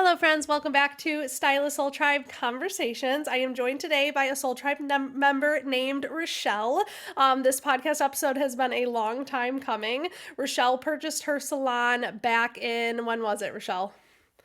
Hello, friends. Welcome back to Stylist Soul Tribe Conversations. I am joined today by a Soul Tribe member named Rochelle. This podcast episode has been a long time coming. Rochelle purchased her salon back in, when was it, Rochelle?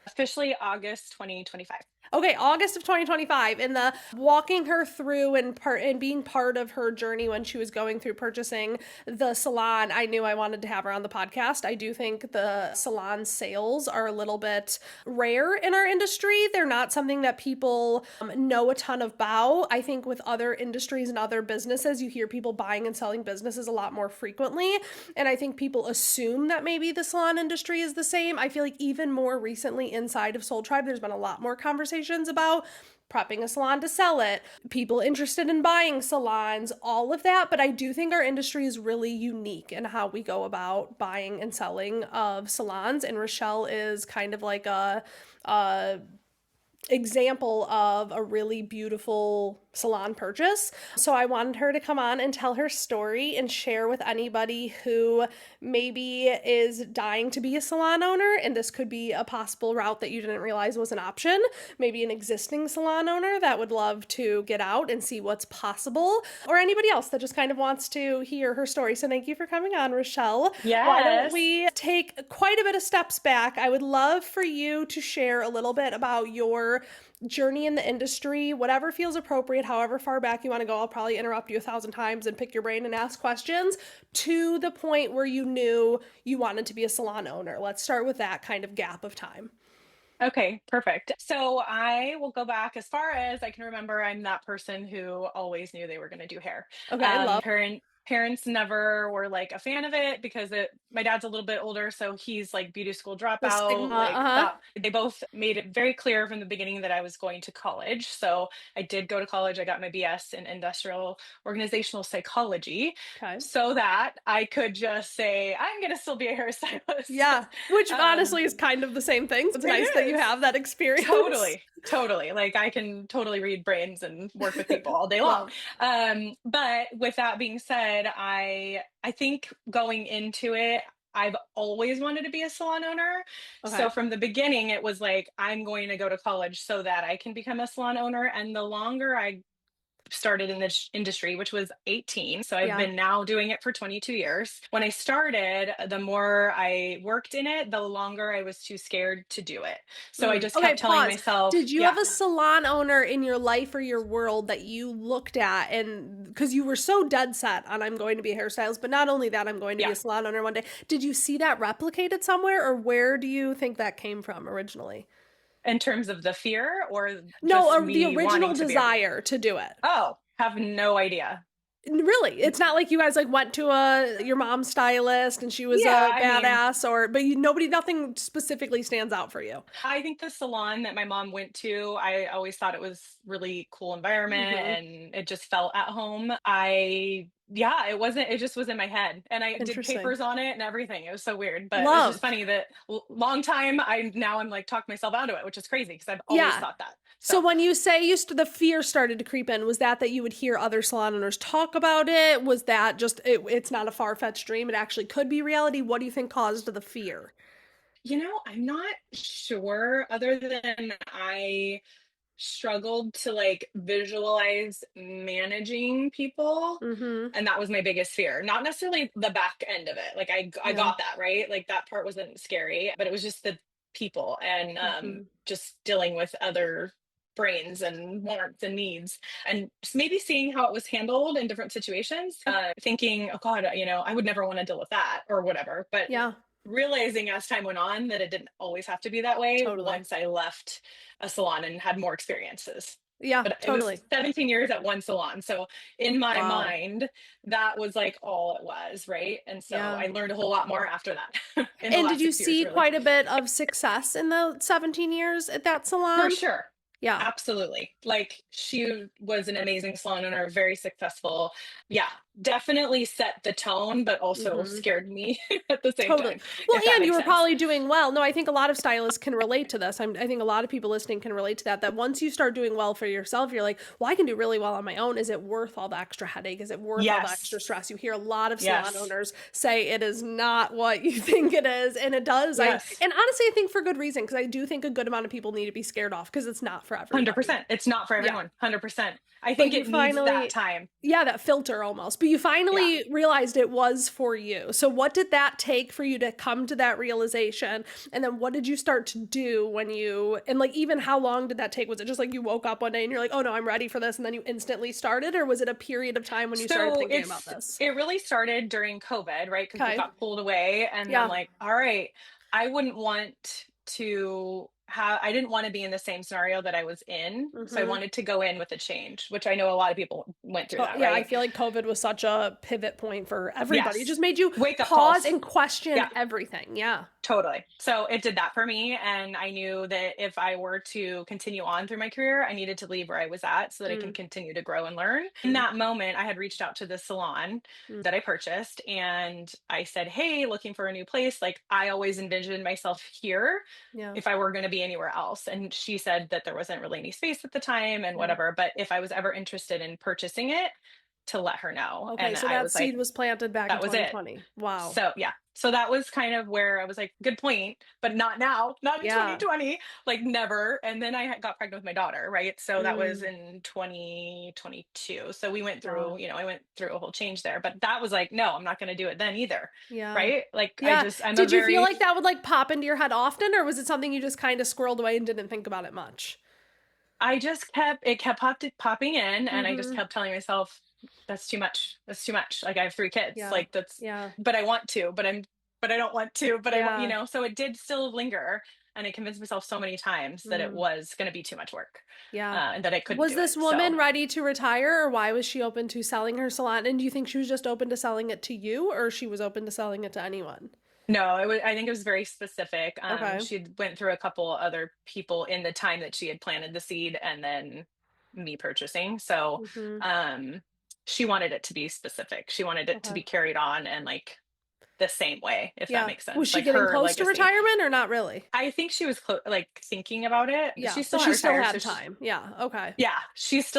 Officially August 2025. Okay, August of 2025, and the walking her through and being part of her journey when she was going through purchasing the salon, I knew I wanted to have her on the podcast. I do think the salon sales are a little bit rare in our industry. They're not something that people know a ton about. I think with other industries and other businesses, you hear people buying and selling businesses a lot more frequently, and I think people assume that maybe the salon industry is the same. I feel like even more recently inside of Soul Tribe, there's been a lot more conversations about prepping a salon to sell it, people interested in buying salons, all of that. But I do think our industry is really unique in how we go about buying and selling of salons. And Rochelle is kind of like a example of a really beautiful salon purchase. So I wanted her to come on and tell her story and share with anybody who maybe is dying to be a salon owner, and this could be a possible route that you didn't realize was an option. Maybe an existing salon owner that would love to get out and see what's possible, or anybody else that just kind of wants to hear her story. So thank you for coming on, Rochelle. Why don't Yes. we take quite a bit of steps back? I would love for you to share a little bit about your journey in the industry, whatever feels appropriate, however far back you want to go. I'll probably interrupt you 1,000 times and pick your brain and ask questions to the point where you knew you wanted to be a salon owner. Let's start with that kind of gap of time. Okay, perfect. So I will go back as far as I can remember. I'm that person who always knew they were going to do hair. Okay, love Parents never were like a fan of it because my dad's a little bit older, so he's like beauty school the dropout. stigma. Like Uh-huh. that, they both made it very clear from the beginning that I was going to college. So I did go to college. I got my BS in industrial organizational psychology Okay. so that I could just say, I'm going to still be a hairstylist. Yeah, which um, honestly is kind of the same thing. So it's it nice that you is. have that experience. Totally, totally. Like I can totally read brains and work with people all day long. Love. But with that being said, I think going into it, I've always wanted to be a salon owner. Okay. So from the beginning, it was like I'm going to go to college so that I can become a salon owner. And the longer I started in this industry, which was 18. So I've Yeah. been now doing it for 22 years. When I started, the more I worked in it, the longer I was too scared to do it. So I just Okay, kept telling pause. myself, Did you have yeah, a salon owner in your life or your world that you looked at, and because you were so dead set on I'm going to be a hairstylist, but not only that, I'm going to be yeah. a salon owner one day. Did you see that replicated somewhere, or where do you think that came from originally? In terms of the fear or No, just or the me wanting original to be a, desire to do it. oh, have no idea. Really, it's not like you guys like went to a your mom's stylist and she was Yeah, a I mean, badass, or but nobody, nothing specifically stands out for you. I think the salon that my mom went to, I always thought it was really cool environment Hmm. and it just felt at home. Yeah, it just was in my head and I did Interesting. papers on it and everything. It was so weird, but it was just Love. funny that long time I'm like talk myself out of it, which is crazy because I've always Yeah. thought that. So So when you say the fear started to creep in, was that you would hear other salon owners talk about it? Was that just it's not a far-fetched dream, it actually could be reality? What do you think caused the fear? I'm not sure other than I struggled to like visualize managing people, Mm-hmm. and that was my biggest fear, not necessarily the back end of it. Like I Yeah. got that right, like that part wasn't scary, but it was just the people and Mm-hmm. just dealing with other brains and wants and needs, and just maybe seeing how it was handled in different situations, thinking, oh god, I would never want to deal with that or whatever, but Yeah, realizing as time went on that it didn't always have to be that way totally. once I left a salon and had more experiences. Yeah, But it was totally. 17 years at one salon. So in my Wow. mind, that was like all it was, right? And so Yeah. I learned a whole lot more after that in the And did last you 6 years, see really. quite a bit of success in the 17 years at that For salon? sure. Yeah. Absolutely. Like she was an amazing salon owner, very successful. Yeah. definitely set the tone, but also Mm-hmm. scared me at the same Totally. time, Well, if that and you makes were sense. probably doing well. No, I think a lot of stylists can relate to this. I think a lot of people listening can relate to that. That once you start doing well for yourself, you're like, well, I can do really well on my own. Is it worth all the extra headache? Is it worth all the extra Yes. stress? You hear a lot of salon Yes. owners say it is not what you think it is, and it does. Yes. And honestly, I think for good reason, because I do think a good amount of people need to be scared off because it's not for everybody. 100%. It's not for Yeah. everyone. 100%. I But think you it needs that finally, time. yeah, that filter almost. But you Yeah. finally realized it was for you. So what did that take for you to come to that realization? And then what did you start to do when you, and like even how long did that take? Was it just like you woke up one day and you're like, oh no, I'm ready for this, and then you instantly started? Or was it a period of time when you started So thinking about this? it really started during COVID, right? Because we Okay. got pulled away, and I'm Yeah. like, all right, I wouldn't want to have, I didn't want to be in the same scenario that I was in. So I Mm-hmm. wanted to go in with a change, which I know a lot of people went through that, Yeah, I right? feel like COVID was such a pivot point for everybody. It Yes. just made you Wake up pause calls. and question Yeah. everything. Yeah. Totally. So it did that for me. And I knew that if I were to continue on through my career, I needed to leave where I was at so that I can Mm, continue to grow and learn. In mm, that moment, I had reached out to the salon mm. that I purchased and I said, hey, looking for a new place. Like I always envisioned myself here Yeah. if I were going to be anywhere else. And she said that there wasn't really any space at the time and Yeah. whatever. But if I was ever interested in purchasing it, to let her know. Okay, And so I that was like, seed was planted back in that was it. 2020. Wow. So yeah. So that was kind of where I was like, good point, but not now, not in Yeah. 2020, like never. And then got pregnant with my daughter, right? So that was Mm, in 2022. So we went through, wow. I went through a whole change there, but that was like, no, I'm not going to do it then either. Yeah. Right? Like Yeah. I'm a Did you feel very, like that would like pop into your head often, or was it something you just kind of squirreled away and didn't think about it much? it kept popping in and I just Mm-hmm. kept telling myself, that's too much. That's too much. Like I have 3 kids, Yeah. like that's, Yeah. but I want to, but I don't want to, but I want, Yeah. so it did still linger. And I convinced myself so many times that it Mm, was going to be too much work, yeah. and that I couldn't Was do it. this So woman ready to retire, or why was she open to selling her salon? And do you think she was just open to selling it to you, or she was open to selling it to anyone? no, I think it was very specific. Okay. She went through a couple other people in the time that she had planted the seed and then me purchasing. So, Mm-hmm. um, she wanted it to be specific. She wanted it to Okay. be carried on and like the same way, if that Yeah. makes Was sense, she like getting her close to legacy. retirement or not really? I think she was like thinking about it. Yeah. She's So still not she still retired, so had time. Yeah. Okay. yeah, she's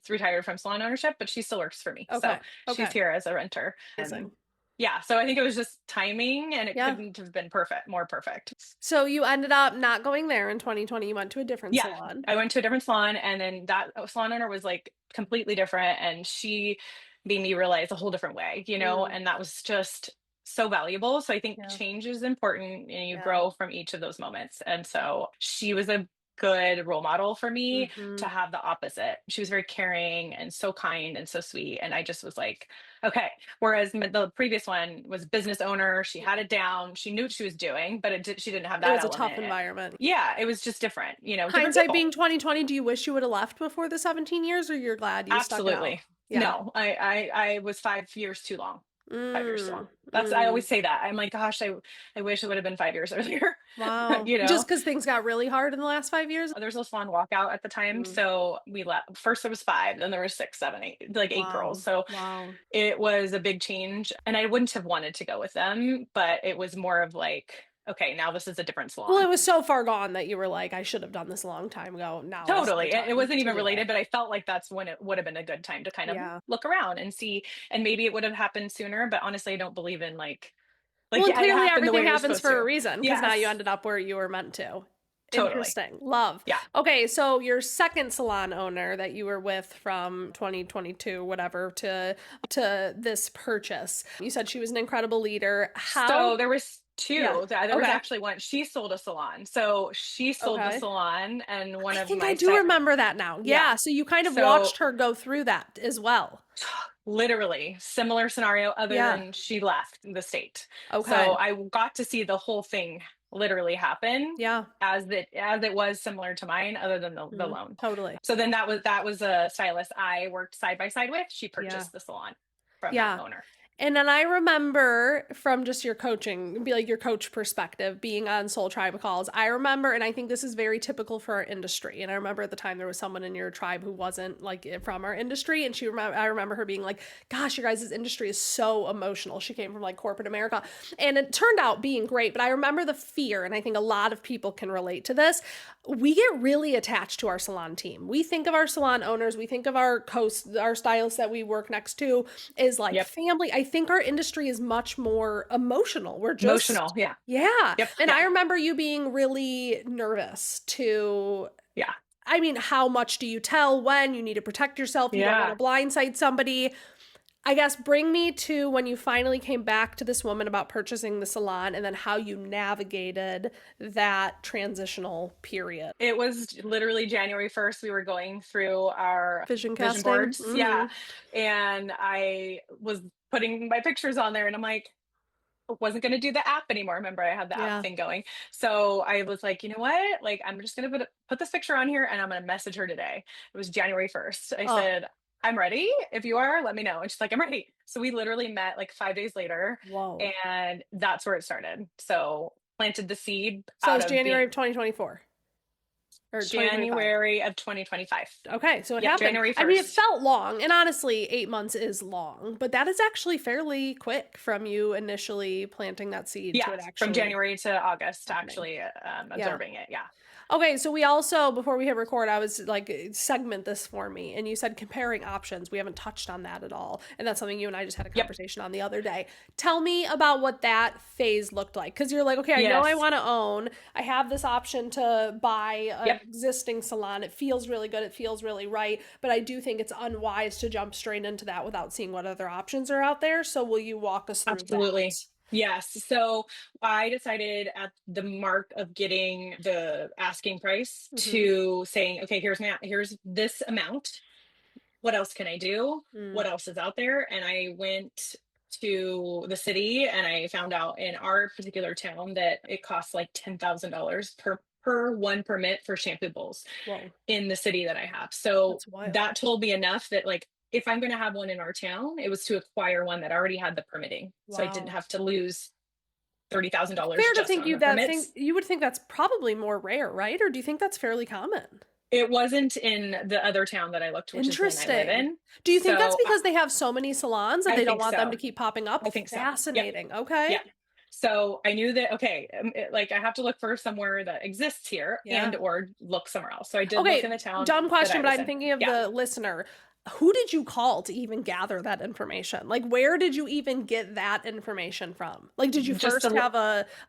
retired from salon ownership, but she still works for me. So Okay. she's Okay. here as a renter. And Amazing. yeah, so I think it was just timing and it Yeah. couldn't have been perfect, more perfect. So you ended up not going there in 2020. You went to a different Yeah, salon. I went to a different salon and then that salon owner was like completely different and she made me realize a whole different way, Mm, and that was just so valuable. So I think yeah. change is important and you Yeah. grow from each of those moments. And so she was a good role model for me Mm-hmm. to have the opposite. She was very caring and so kind and so sweet. And I just was like, okay. Whereas the previous one was business owner. She had Yeah. it down. She knew what she was doing, but she didn't have It that was a tough element. environment. Yeah, it was just different, different Hindsight people. being 2020, do you wish you would have left before the 17 years, or you're glad you stuck it out? Absolutely. Yeah. No, I was 5 years too long. 5 years too long. Mm, I mm. always say that. I'm like, gosh, I wish it would have been 5 years earlier. Wow. you Just know, because things got really hard in the last 5 years? There's a salon walkout at the time. Mm, So we left. First there was five, then there was six, seven, eight, like eight girls. wow. So Wow. it was a big change. And I wouldn't have wanted to go with them, but it was more of like, okay, now this is a different Well, it salon. was so far gone that you were like, I should have done this a long time ago. Now is the Totally. It time wasn't to even do it. related, but I felt like that's when it would have been a good time to kind of Yeah. look around and see. And maybe it would have happened sooner, but honestly, I don't believe in Well, and yeah, it clearly happened the way everything it was happens supposed for a to. reason because now you Yes, ended up where you were meant to. totally. Interesting. Love. Yeah. Okay, so your second salon owner that you were with from 2022, whatever, to this purchase. You said she was an incredible leader. How? So there was Yeah. two. There was Okay. actually one. She sold a salon. So she sold the Okay. salon, and one I of think I my do site. remember that now. Yeah. Yeah, so you kind of So watched her go through that as well. literally similar scenario, other Yeah. than she left the state. Okay. So I got to see the whole thing literally happen Yeah. as it was similar to mine, other than the Mhm. loan. Totally. So then that was a stylist I worked side by side with. She Yeah. purchased the salon from that Yeah. owner. And then I remember from just your coaching, be like your coach perspective, being on Soul Tribe calls. I remember, and I think this is very typical for our industry. And I remember at the time there was someone in your tribe who wasn't like from our industry, and I remember her being like, "Gosh, your guys' industry is so emotional." She came from like corporate America, and it turned out being great. But I remember the fear, and I think a lot of people can relate to this. We get really attached to our salon team. We think of our salon owners, we think of our stylists that we work next to is like Yep. family. I think our industry is much more emotional. We're Emotional. just, Yeah. yeah. Yep. And Yep. I remember you being really nervous to, Yeah. I mean, how much do you tell when you need to protect yourself? You don't want Yeah. to blindside somebody. I guess bring me to when you finally came back to this woman about purchasing the salon and then how you navigated that transitional period. It was literally January 1st. We were going through our Vision vision casting. boards. Yeah. And I was putting my pictures on there and I'm like, wasn't going to do the app anymore. Remember, I had the app Yeah. thing going. So I was like, you know what? Like, I'm just going to put this picture on here and I'm going to message her today. It was January 1st. I Oh, said, I'm ready. If you are, let me know. And she's like, I'm ready. So we literally met like 5 days later whoa. and that's where it started. So planted the seed So out it's of January being of 2024 or 2025. January of 2025. Okay, so it Yep, happened. January I mean, it 1st. felt long, and honestly, 8 months is long, but that is actually fairly quick from you initially planting that seed to Yeah, it from actually January to August, happening. actually Yeah. observing it. Yeah. Okay, so we also, before we hit record, I was like, segment this for me. And you said comparing options. We haven't touched on that at all. And that's something you and I just had a Yep. conversation on the other day. Tell me about what that phase looked like. Because you're like, okay, I know I Yes. want to own. I have this option to buy an Yep. existing salon. It feels really good. It feels really right. But I do think it's unwise to jump straight into that without seeing what other options are out there. So will you walk us through Absolutely. that? Yes. So I decided at the mark of getting the asking price Mm-hmm. to saying, okay, here's this amount. What else can I do? Mm. What else is out there? And I went to the city and I found out in our particular town that it costs like $10,000 per one permit for shampoo bowls Whoa, in the city that I have. So that's wild. that told me enough that like if I'm going to have one in our town, it was to acquire one that already had the permitting. So I didn't Wow. have to lose $30,000 Fair to just think on you the that think permits. you would think that's probably more rare, right? Or do you think that's fairly common? It wasn't in the other town that I looked, which is the one I live Interesting. in. Do you think that's So because they have so many salons that I they don't think want them to so. keep popping up? I think so. Yep. Fascinating. Okay. Yep. So I knew that, okay, like I have to look for somewhere that exists here and Yeah. or look somewhere else. So I did look in Okay, the town dumb that question, I but was I'm in. thinking of Yeah. the listener. Who did you call to even gather that information? Like, where did you even get that information from? Like, did you Just first a, have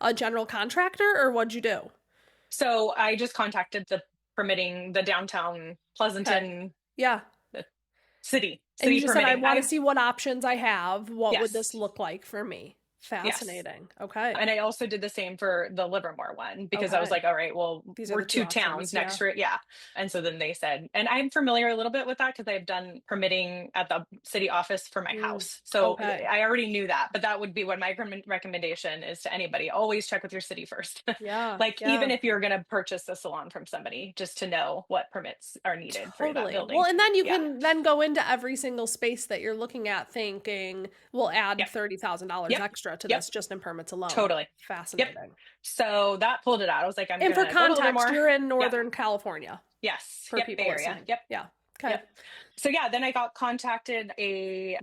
a general contractor or what'd you do? so I just contacted the permitting, the downtown Okay. Pleasanton Yeah. the city, And you city just said, I permitting. want to see what options I have. What would this Yes. look like for me? Yes. Fascinating. Okay. And I also did the same for the Livermore one because I was Okay. like, all right, well, These are we're the two two towns options. next Yeah. to it. Yeah. And so then they said, and I'm familiar a little bit with that because I've done permitting at the city office for my Mm, house. So okay. I already knew that, but that would be what my recommendation is to anybody. Always check with your city first. Yeah. Like, even Yeah. if you're going to purchase a salon from somebody, just to know what permits are needed for that Totally. Well, building. and then you Yeah. can then go into every single space that you're looking at thinking, we'll add Yep. $30,000 Yep. extra to Yep. this just in permits alone. Totally. Yep. Fascinating. So that pulled it out. I was like, I'm And going for to go to context, Livermore. you're in Yep. Northern California Yes. for Yep. people Bay Area. listening. Yep. Yeah. Okay. Yep. So yeah, then I got contacted a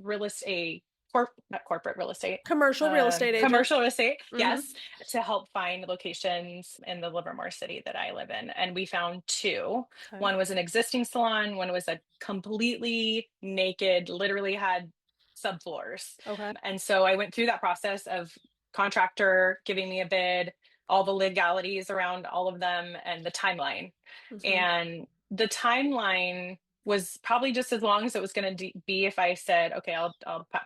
not corporate real estate, Commercial real estate agent. commercial real estate, Mm-hmm. yes, to help find locations in the Livermore city that I live in. And we found two. Okay. One was an existing salon, one was a completely naked, literally had subfloors. Okay. And so I went through that process of contractor giving me a bid, all the legalities around all of them, and the timeline. Mm-hmm. And the timeline was probably just as long as it was going to be if I said, okay, I'll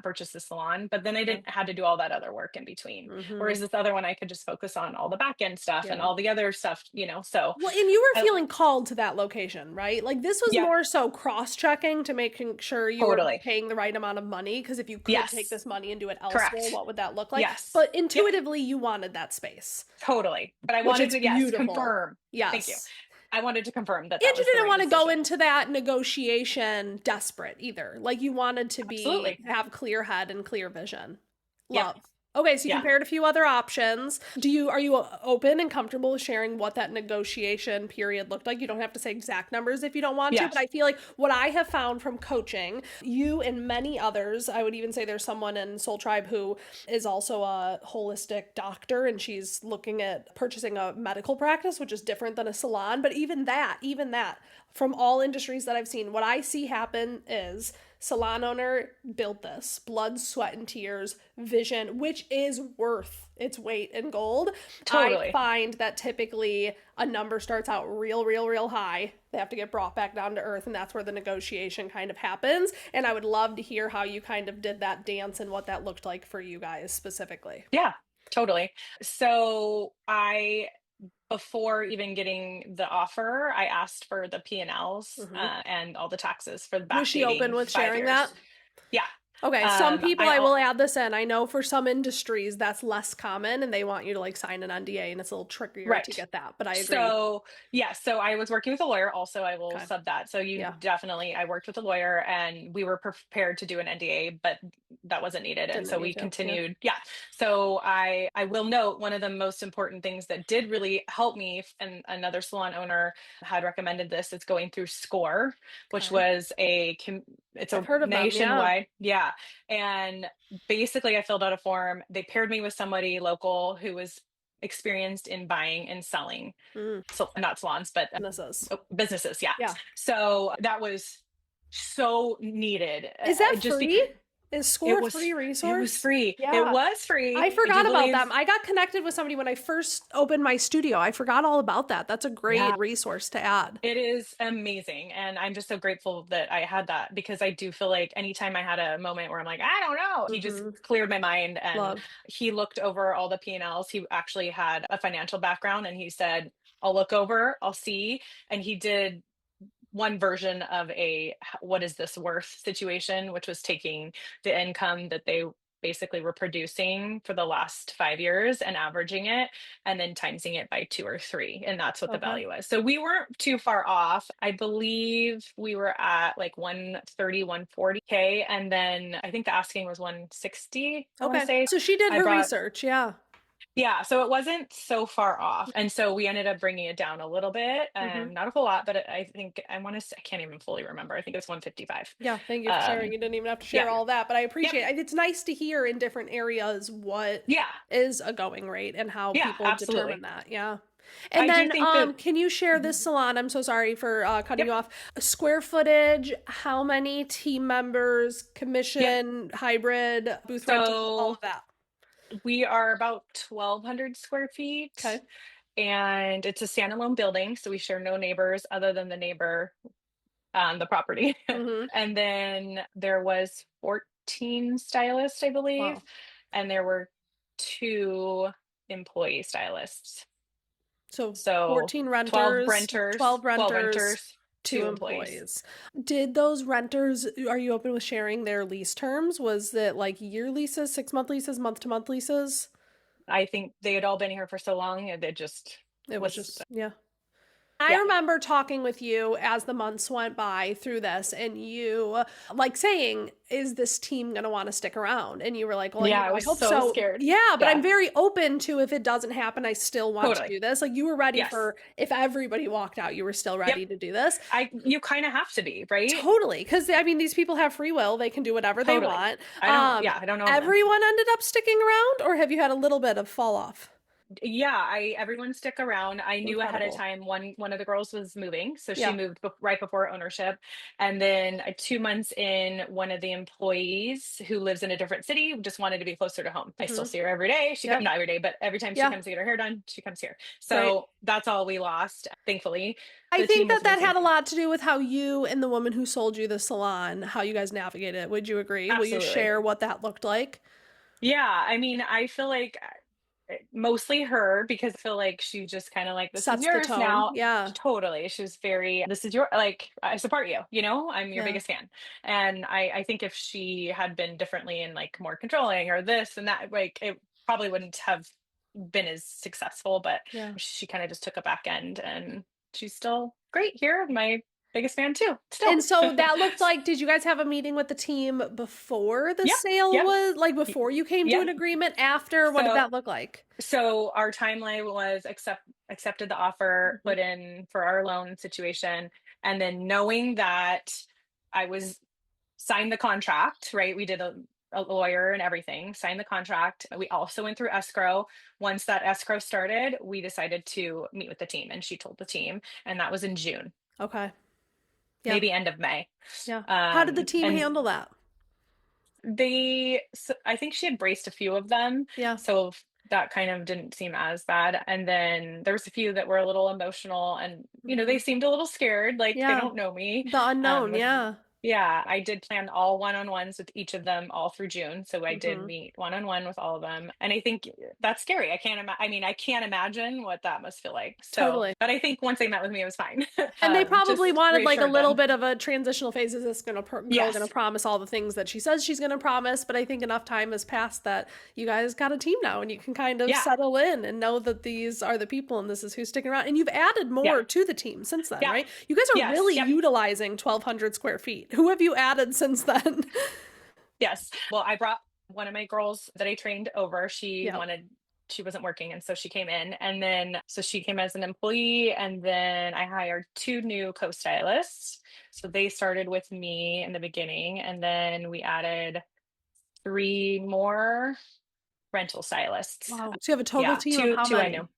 purchase the salon, but then I Okay. didn't had to do all that other work in between. Mm-hmm. Whereas this other one, I could just focus on all the back end stuff and Yeah. all the other stuff, So, Well, and you were I, feeling called to that location, right? Like this was yep, more so cross-checking to making sure you were totally, paying the right amount of money. Because if you could take yes, this money and do it elsewhere, correct, what would that look like? yes, But yep, intuitively, you wanted that space, totally. But I which wanted it's to, yes, beautiful. confirm. Thank you. Yes. I wanted to confirm that And that you was the didn't right want to go decision. into that negotiation desperate either. Like you wanted to be Absolutely. have clear head and clear vision. Yep. Love. Okay, so you Yeah. compared a few other options. Are you open and comfortable with sharing what that negotiation period looked like? You don't have to say exact numbers if you don't want to, Yeah. but I feel like what I have found from coaching, you and many others, I would even say there's someone in Soul Tribe who is also a holistic doctor and she's looking at purchasing a medical practice, which is different than a salon, but even that from all industries that I've seen, what I see happen is salon owner built this blood, sweat, and tears vision, which is worth its weight in gold. I Totally. find that typically a number starts out real high. They have to get brought back down to earth, and that's where the negotiation kind of happens. And I would love to hear how you kind of did that dance and what that looked like for you guys specifically. Yeah, totally. So I before even getting the offer, I asked for the P&Ls Mm-hmm. and all the taxes for the Was she open backdating with 5 sharing that? years. Yeah. Okay, some people, I I will add this in. I know for some industries that's less common and they want you to like sign an NDA and it's a little trickier to Right. get that, but I agree. So, yeah, so I was working with a lawyer also, I will Okay. sub that. So you Yeah. definitely I worked with a lawyer and we were prepared to do an NDA, but that wasn't needed. And Didn't so need we to. Yeah. continued. Yeah. So I will note one of the most important things that did really help me, and another salon owner had recommended this, it's going through SCORE, which Okay. was it's I've a heard of them. Yeah. nationwide, yeah. And basically I filled out a form. They paired me with somebody local who was experienced in buying and selling, Mm, so not salons, but this is. businesses. Yeah. Yeah. So that was so needed. Is that Just free? because Is it SCORE a was, free it was resource? free. It Yeah. was I free. Would you forgot about believe? them. I got connected with somebody when I first opened my studio. I forgot all about that. That's a Yeah. great resource to add. It is amazing. And I'm just so grateful that I had that, because I do feel like anytime I had a moment where I'm like, I don't know, he just Mm-hmm. cleared my mind and Love. he looked over all the P&Ls. He actually had a financial background and he said, I'll look over, I'll see. And he did one version of a what is this worth situation, which was taking the income that they basically were producing for the last 5 years and averaging it and then timesing it by 2 or 3. And that's what the Okay. value was. So we weren't too far off. I believe we were at like 130, 140K. And then I think the asking was 160, I want to Okay. say. So she did I her brought research. Yeah. yeah, so it wasn't so far off. And so we ended up bringing it down a little bit, Mm-hmm. not a whole lot, but I think I want to say, I can't even fully remember. I think it was 155. Yeah, thank you for sharing. Um, You didn't even have to yeah, share all that, but I yep, appreciate it. It's nice to hear in different areas what yeah, is a going rate and how yeah, people determine absolutely. that. Yeah. And I do then think that, can you share mhm, this salon? I'm so sorry for cutting yep, you off. Square footage, how many team members, yep. commission, hybrid, booth rental, all of So that. we are about 1,200 square Okay. feet and it's a standalone building. So we share no neighbors other than the neighbor on the property. Mm-hmm. And then there was 14 stylists, I believe, Wow. and there were 2 employee stylists. So So 14 12 renters, renters, 12 12 renters, renters, two 2 employees. employees. Did those renters, are you open with sharing their lease terms? Was it like year leases, 6 month leases, month to month leases? I think they had all been here for so long, and it just It was was, just, yeah. I yeah, remember talking with you as the months went by through this, and you like saying, "Is this team going to want to stick around?" And you were like, "Well, yeah, I I was hope so so." scared. Yeah, but I'm Yeah, very open to if it doesn't happen, I still want to totally. do this. Like you were ready Yes. for if everybody walked out, you were still Yep. ready to do this. You kind of have to be, right? Totally, because I mean, these people have free will; they can do whatever they Totally. want. Yeah, I don't know them. Everyone ended up sticking around, or have you had a little bit of fall off? Yeah, I everyone stick around. I knew ahead of Incredible. time one of the girls was moving, so she Yeah. moved right before ownership. And then 2 months in, one of the employees who lives in a different city just wanted to be closer to home. I still Hmm. see her every day. She Yeah. not every day, but every time she Yeah. comes to get her hair done, she comes here. Great. So that's all we lost. Thankfully, I the think team that was that had amazing. a lot to do with how you and the woman who sold you the salon, how you guys navigated it. Would you agree? Will you Absolutely. share what that looked like? Yeah, I mean, I feel like mostly her, because I feel like she just kind of like, this is Sets the yours tone. now. Yeah. Totally. She was very, this is your, like, I support you, I'm your Yeah. biggest fan. And I think if she had been differently and like more controlling or this and that, like, it probably wouldn't have been as successful, but Yeah. she kind of just took a back end and she's still great here. My biggest fan too, still. And so that looked like, did you guys have a meeting with the team before the Yep, sale yep, was like y- before you came to yep. an agreement? After? What did So that look like? so our timeline was accepted the offer, Mhm. put in for our loan situation, and then knowing that I was signed the contract, right? We did a lawyer and everything, signed the contract. We also went through escrow. Once that escrow started, we decided to meet with the team, and she told the team, and that was in June, Okay. Yeah. maybe end of May. Yeah. How did the team And handle that? so I think she had braced a few of them, Yeah. so that kind of didn't seem as bad. And then there was a few that were a little emotional, and they Mhm. seemed a little scared, like they Yeah. don't know me. The unknown. With Yeah. Yeah, I did plan all one-on-ones with each of them all through June. So I did Mhm. meet one-on-one with all of them. And I think that's scary. I mean, I can't imagine what that must feel like. So, Totally. but I think once they met with me, it was fine. And they probably Just wanted like a reassured little them. bit of a transitional phase. Is this girl gonna Yes. promise all the things that she says she's gonna promise? But I think enough time has passed that you guys got a team now, and you can kind of Yeah. settle in and know that these are the people and this is who's sticking around. And you've added Yeah. more to the team since then, Yeah. right? You guys are Yes. really Yep. utilizing 1,200 square feet. Who have you added since then? Yes. Well, I brought one of my girls that I trained over. Yeah. She wasn't working. And so she came in. And then, so she came as an employee. And then I hired two new co stylists. So they started with me in the beginning. And then we added three more rental stylists. Wow. So you have a total Yeah. team of how Two I many? knew.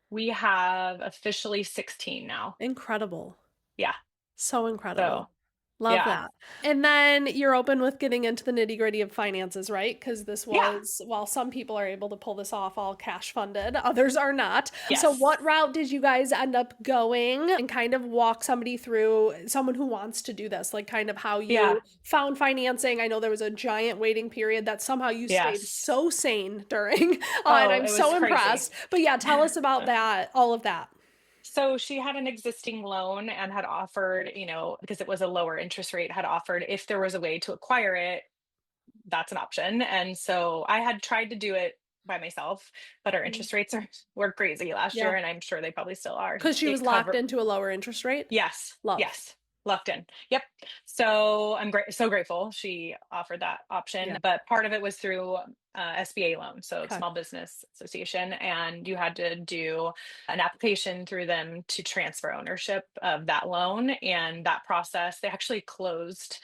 We have officially 16 now. Incredible. Yeah. So incredible. So, Love yeah. that. And then you're open with getting into the nitty gritty of finances, right? Because this Yeah. was, while some people are able to pull this off all cash funded, others are not. So, Yes. what route did you guys end up going and kind of walk somebody through, someone who wants to do this, like kind of how Yeah. you found financing? I know there was a giant waiting period that somehow you stayed Yes. so sane during, and Oh, I'm it was so crazy. impressed. But yeah, tell us about that, all of that. So she had an existing loan and had offered, because it was a lower interest rate, had offered if there was a way to acquire it, that's an option. And so I had tried to do it by myself, but our Mm. interest rates were crazy last Yeah. year, and I'm sure they probably still are. Because she was It locked covered. into a lower interest rate. Yes, Love. yes, locked in. Yep. So I'm so grateful she offered that option. Yeah. But part of it was through SBA loan, so Okay. Small Business Association, and you had to do an application through them to transfer ownership of that loan. And that process, they actually closed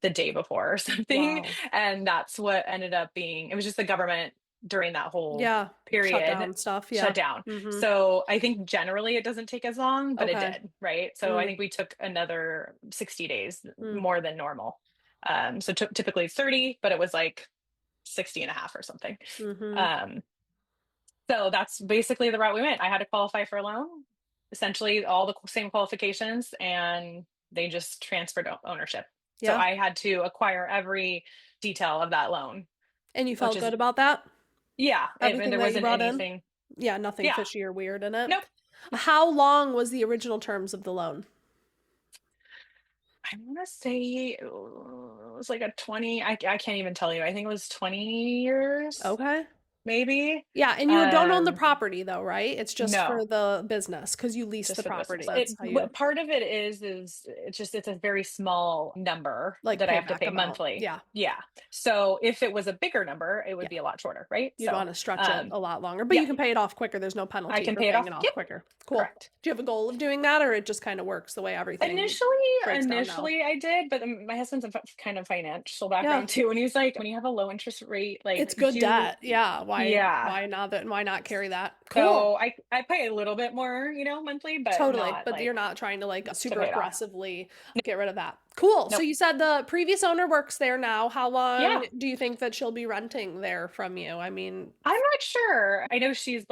the day before or something, Wow. and that's what ended up being. It was just the government during that whole Yeah. period Shutdown stuff. shut Yeah. down. Mm-hmm. So I think generally it doesn't take as long, but it Okay. did, right? So I Mm, think we took another 60 days mm, more than normal. So typically 30, but it was like 60 and a half or something. mm-hmm. Um, so that's basically the route we went. I had to qualify for a loan, essentially all the same qualifications, and they just transferred ownership. So Yeah. I had to acquire every detail of that loan, And you which felt is, good about that? yeah, and Everything there that you wasn't brought in? anything. Yeah, nothing Yeah, fishy or weird in it. nope. How long was the original terms of the loan? I want to say it was like a 20, I can't even tell you. I think it was 20 years, Okay. maybe. Yeah, and you don't own the Um, property though, right? It's just for no, the business because you lease just the for the business. property. That's how you Part of it is it's a very small number like that I pay have to back pay amount. monthly. Yeah. Yeah. So if it was a bigger number, it would Yeah. be a lot shorter, right? You'd So, want to stretch it um, a lot longer, but yep, you can pay it off quicker. There's no I penalty can for pay it paying off. it off Yep, quicker. Cool. correct. Do you have a goal of doing that, or it just kind of works the way everything Initially, breaks down now? initially I did, but my husband's a kind of financial Yeah. background too, and he's like, when you have a low interest rate, like It's good do, debt. Yeah. Why yeah. why not that why not carry that? Cool. So I pay a little bit more, monthly, but Totally. not But you're like not trying to like to super pay it off. aggressively get rid of that. Cool. So Nope. you said the previous owner works there now. How long Yeah, do you think that she'll be renting there from you? I mean, I'm not sure. I know she's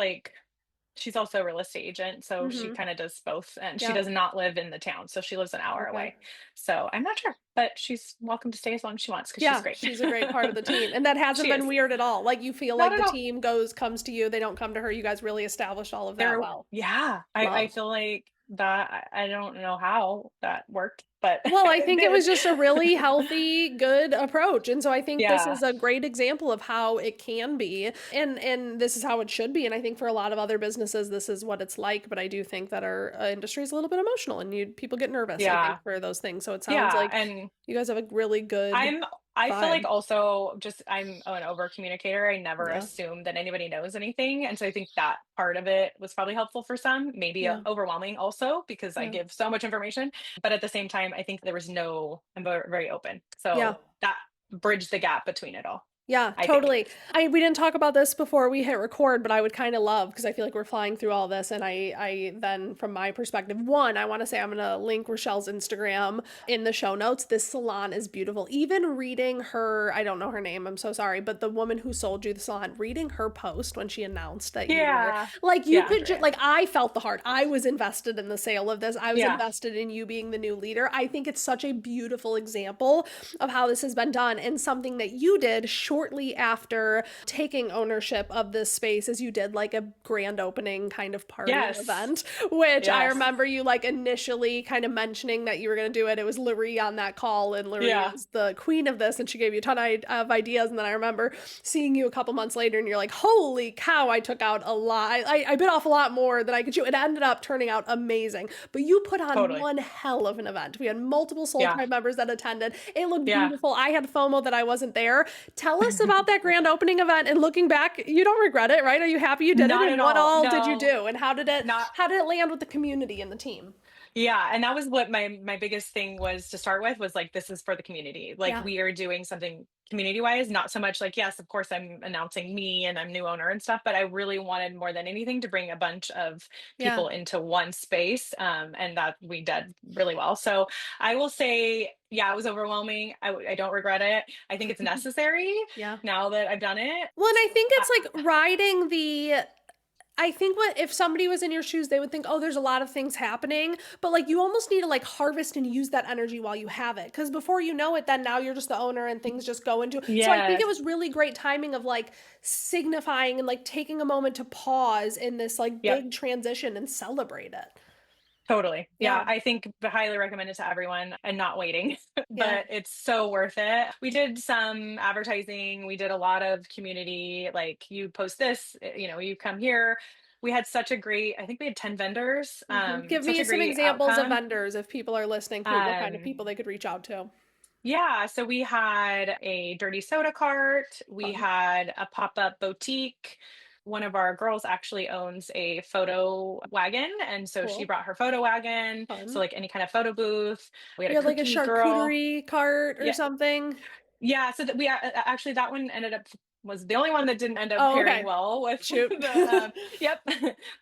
also a real estate agent, so she mhm. kind of does both, and she Yeah. does not live in the town, so she lives an hour Okay. away. So I'm not sure, but she's welcome to stay as long as she wants because she's Yeah, great. she's a great part of the team. And that hasn't She been is. weird at all. Like you feel Not like at the all. team comes to you, they don't come to her. You guys really established all of that There, well. yeah, I Love. feel like that I don't know how that worked, but Well, I it think it was did. just a really healthy, good approach. And so I think this Yeah. is a great example of how it can be. And this is how it should be. And I think for a lot of other businesses this is what it's like, but I do think that our industry is a little bit emotional and people get nervous, I think, Yeah. for those things. So it sounds Yeah. like And you guys have a really good I'm I feel like vibe. also just I'm an over communicator. I never Yeah. assume that anybody knows anything. And so I think that part of it was probably helpful for some, maybe Yeah. overwhelming also because I Yeah. give so much information. But at the same time, I think there was no, I'm very open. Yeah. So that bridged the gap between it all, Yeah, I think. totally. We didn't talk about this before we hit record, but I would kind of love because I feel like we're flying through all this, and I then from my perspective, one, I want to say I'm gonna link Rochelle's Instagram in the show notes. This salon is beautiful. Even reading her, I don't know her name, I'm so sorry, but the woman who sold you the salon, reading her post when she announced that you were Yeah. like you Yeah, could just Andrea. like I felt the heart. I was invested in the sale of this. I was Yeah. invested in you being the new leader. I think it's such a beautiful example of how this has been done and something that you did shortly after taking ownership of this space as you did like a grand opening kind of party Yes. event, which I Yes. remember you like initially kind of mentioning that you were going to do it. It was Larry on that call, and Larry Yeah. is the queen of this, and she gave you a ton of ideas. And then I remember seeing you a couple months later, and you're like, holy cow, I took out a lot. I bit off a lot more than I could chew. It ended up turning out amazing. But you put on Totally. one hell of an event. We had multiple Soul Yeah. Tribe members that attended. It looked Yeah. beautiful. I had FOMO that I wasn't there. Tell us about that grand opening event, and looking back, you don't regret it, right? Are you happy you did it? Not And at what all. all did you No, do? And not how did it land with the community and the team? Yeah, and that was what my biggest thing was to start with was like this is for the community. Like Yeah. we are doing something community wise, not so much like yes, of course I'm announcing me and I'm new owner and stuff, but I really wanted more than anything to bring a bunch of Yeah. people into one space, and that we did really well. So I will say, yeah, it was overwhelming. I don't regret it. I think it's necessary Yeah. now that I've done it. Well, and I think Uh, it's like riding the I think what if somebody was in your shoes, they would think, oh, there's a lot of things happening. But like you almost need to like harvest and use that energy while you have it. Cause before you know it, then now you're just the owner and things just go into. So I think it yes. was really great timing of like signifying and like taking a moment to pause in this like Yep. big transition and celebrate it. Totally. Yeah, Yeah. I think highly recommend it to everyone and not waiting, Yeah. but it's so worth it. We did some advertising, we did a lot of community, like you post this, you come here. We had such a great, I think we had 10 vendors, Give such me a some great examples of outcome. vendors if people are listening, who what kind of Um, people they could reach out to. yeah, so we had a dirty soda cart, we Fun. had a pop-up boutique. One of our girls actually owns a photo wagon, and so she Cool. brought her photo wagon. So Fun. like any kind of photo booth. We had You a had like a cookie girl. charcuterie cart or Yeah, something. yeah, so that we actually that one ended up was the only one that didn't end up Oh, pairing okay. well with Shoot. yep.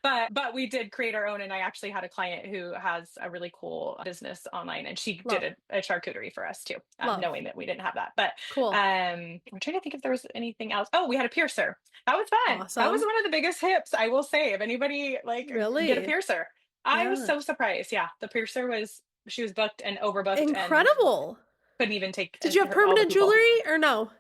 But we did create our own, and I actually had a client who has a really cool business online, and she did Love. a charcuterie for us too, Love. knowing that we didn't have that. But Cool. I'm trying to think if there was anything else. Oh, we had a piercer. That was fun. That was Awesome. one of the biggest hips, I will say. If anybody like get a Really? piercer, I was Yeah. so surprised. Yeah, the piercer was she was booked and overbooked and Incredible. couldn't even take Did you have all the permanent people. jewelry or no?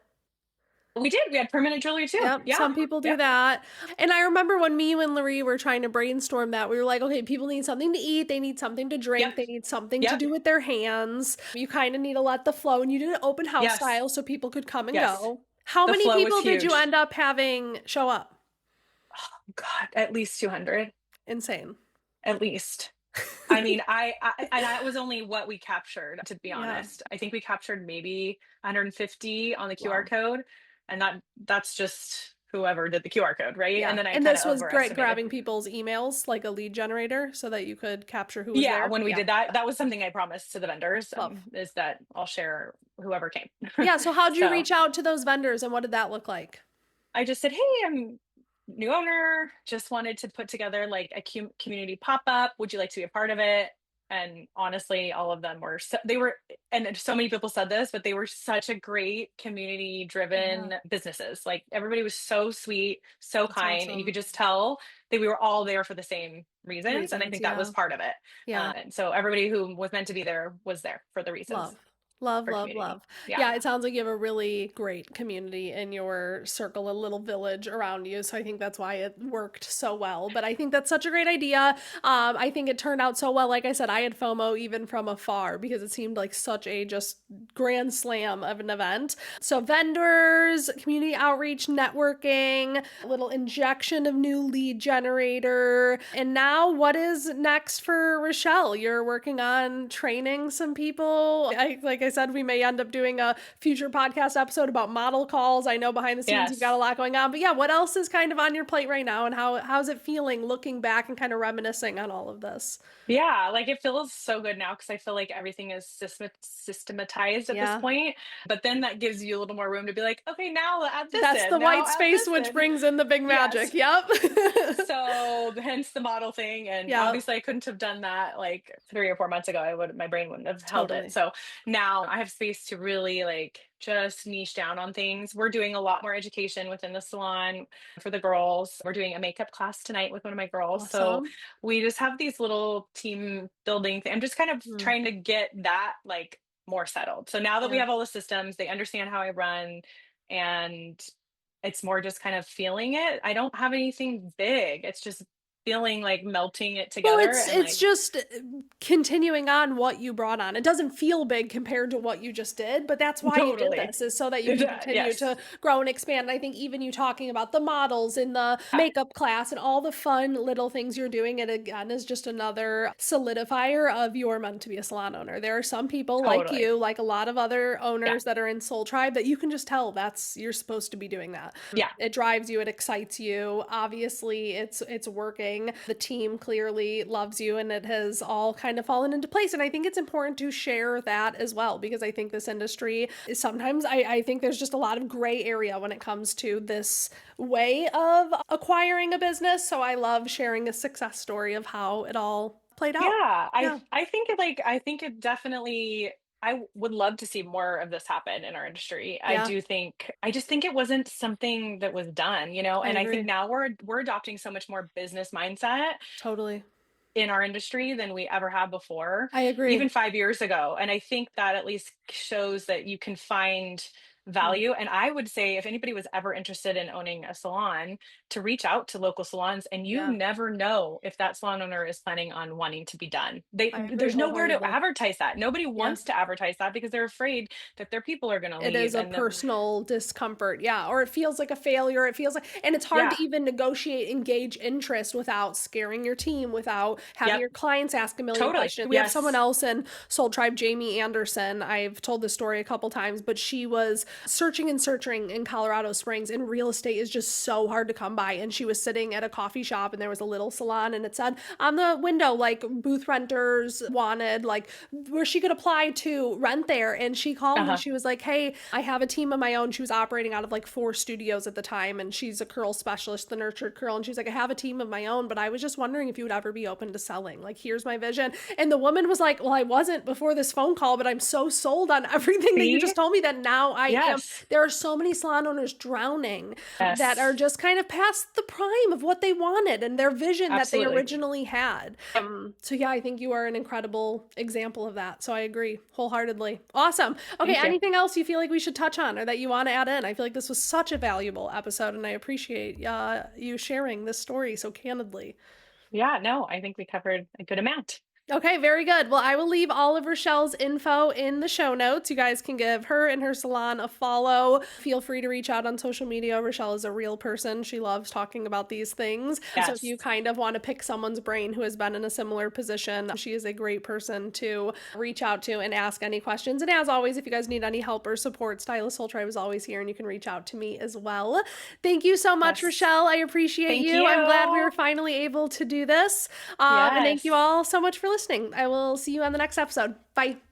We did. We had permanent jewelry too. Yep, Yeah. some people do Yep. that. And I remember when me and Larry were trying to brainstorm that, we were like, okay, people need something to eat, they need something to Yep. drink, they need something to Yep. do with their hands. You kind of need to let the flow, and you did an open house Yes. style so people could come and Yes. go. How The many flow was people did you huge. end up having show up? God, at least 200. Insane. At least. I mean, and that was only what we captured, to be Yeah. honest. I think we captured maybe 150 on the QR Wow. code, and that's just whoever did the QR code, right? And Yeah. then I And kind this of was great overestimated. grabbing people's emails like a lead generator so that you could capture who was Yeah, there. when we Yeah. did that, that was something I promised to the vendors, Love. is that I'll share whoever came. Yeah. So how'd you So reach out to those vendors and what did that look like? I just said, "Hey, I'm new owner. Just wanted to put together like a community pop up. Would you like to be a part of it?" And honestly, all of them were they were, and so many people said this, but they were such a great community Yeah. driven businesses. Like everybody was so sweet, so That's kind, and you awesome. could just tell that we were all there for the same reasons. And I Reasons. think that was Yeah. part of it. Yeah. And so everybody who was meant to be there was there for the reasons. Love. Love, for love, community. love. Yeah. Yeah, it sounds like you have a really great community in your circle, a little village around you. So I think that's why it worked so well. But I think that's such a great idea. I think it turned out so well. Like I said, I had FOMO even from afar because it seemed like such a just grand slam of an event. So vendors, community outreach, networking, a little injection of new lead generator. And now what is next for Rochelle? You're working on training some people. Like I said, we may end up doing a future podcast episode about model calls. I know behind the scenes you've got a Yes. lot going on, but yeah, what else is kind of on your plate right now, and how's it feeling looking back and kind of reminiscing on all of this? Yeah, like it feels so good now because I feel like everything is systematized at this Yeah. point. But then that gives you a little more room to be like, okay, now add this That's the in, now white add space this which in. brings in the big magic. Yes. Yep. So hence the model thing. And Yep. obviously I couldn't have done that like 3 or 4 months ago. My brain wouldn't have held it. Totally. So now I have space to really like just niche down on things. We're doing a lot more education within the salon for the girls. We're doing a makeup class tonight with one of my girls. So Awesome. we just have these little team building I'm just kind of Mm. trying to get that like more settled. So now that we Yeah. have all the systems, they understand how I run, and it's more just kind of feeling it. I don't have anything big. It's just feeling like melting it Well, together and it's like just continuing on what you brought on. It doesn't feel big compared to what you just did, but that's why you did totally. this, is so that you can continue Yes. to grow and expand. And I think even you talking about the models in the makeup class and all the fun little things you're doing, it again is just another solidifier of you're meant to be a salon owner. There are some people like Totally. you, like a lot of other Yeah. owners that are in Soul Tribe, that you can just tell that's you're supposed to be doing that. Yeah. It drives you, it excites you. Obviously, it's working. The team clearly loves you, and it has all kind of fallen into place. And I think it's important to share that as well, because I think this industry is sometimes I think there's just a lot of gray area when it comes to this way of acquiring a business. So I love sharing a success story of how it all played out. Yeah, Yeah. I think it definitely would love to see more of this happen in our industry. Yeah. I just think it wasn't something that was done, I and I think agree. now we're adopting so much more business mindset Totally. in our industry than we ever have before, I agree. even 5 years ago. And I think that at least shows that you can find value. And I would say if anybody was ever interested in owning a salon, to reach out to local salons, and you Yeah. never know if that salon owner is planning on wanting to be done. I agree There's nowhere to wholeheartedly. advertise that. Nobody Yeah. wants to advertise that because they're afraid that their people are going to It is leave a and that, personal discomfort. Yeah. Or it feels like a failure. It feels like, and it's hard yeah, to even negotiate, engage interest without scaring your team, without having yep, your clients ask a million totally. questions. We have someone Yes. else in Soul Tribe, Jamie Anderson. I've told this story a couple times, but she was searching and searching in Colorado Springs, and real estate is just so hard to come by. And she was sitting at a coffee shop, and there was a little salon, and it said on the window, like, booth renters wanted, like, where she could apply to rent there. And she called me. Uh-huh. She was like, hey, I have a team of my own. She was operating out of like 4 studios at the time, and she's a curl specialist, the nurtured curl. And she's like, I have a team of my own, but I was just wondering if you would ever be open to selling. Like, here's my vision. And the woman was like, well, I wasn't before this phone call, but I'm so sold on everything that you See? just told me that now I am. Yes. There are so many salon owners drowning that are Yes. just kind of past the prime of what they wanted and their vision that they Absolutely. originally had. So yeah, I think you are an incredible example of that. So I agree wholeheartedly. Awesome. Okay, Thank you. anything else you feel like we should touch on or that you want to add in? I feel like this was such a valuable episode, and I appreciate you sharing this story so candidly. Yeah, no, I think we covered a good amount. Okay, very good. Well, I will leave all of Rochelle's info in the show notes. You guys can give her and her salon a follow. Feel free to reach out on social media. Rochelle is a real person. She loves talking about these things. So if Yes. you kind of want to pick someone's brain who has been in a similar position, she is a great person to reach out to and ask any questions. And as always, if you guys need any help or support, Stylist Soul Tribe is always here, and you can reach out to me as well. Thank you so much, Yes. Rochelle. I appreciate Thank you. I'm glad we you. were finally able to do this. And thank you Yes. all so much for listening. I will see you on the next episode. Bye.